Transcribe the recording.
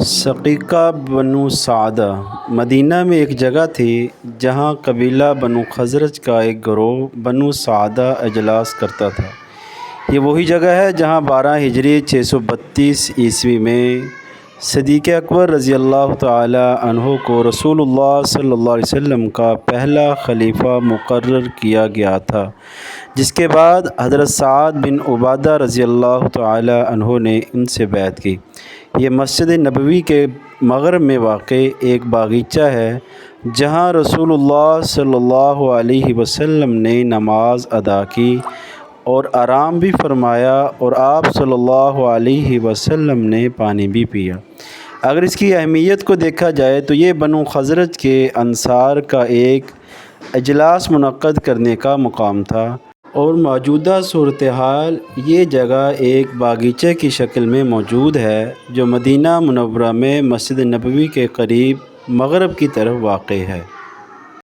ثقیقہ بنو سعدہ مدینہ میں ایک جگہ تھی جہاں قبیلہ بنو خزرج کا ایک گروہ بنو سعدہ اجلاس کرتا تھا۔ یہ وہی جگہ ہے جہاں 12 ہجری 632 عیسوی میں صدیق اکبر رضی اللہ تعالی عنہ کو رسول اللہ صلی اللہ علیہ وسلم کا پہلا خلیفہ مقرر کیا گیا تھا، جس کے بعد حضرت سعد بن عبادہ رضی اللہ تعالی عنہ نے ان سے بیعت کی۔ یہ مسجد نبوی کے مغرب میں واقع ایک باغیچہ ہے جہاں رسول اللہ صلی اللہ علیہ وسلم نے نماز ادا کی اور آرام بھی فرمایا، اور آپ صلی اللہ علیہ وسلم نے پانی بھی پیا۔ اگر اس کی اہمیت کو دیکھا جائے تو یہ بنو خزرج کے انصار کا ایک اجلاس منعقد کرنے کا مقام تھا، اور موجودہ صورتحال یہ جگہ ایک باغیچے کی شکل میں موجود ہے جو مدینہ منورہ میں مسجد نبوی کے قریب مغرب کی طرف واقع ہے۔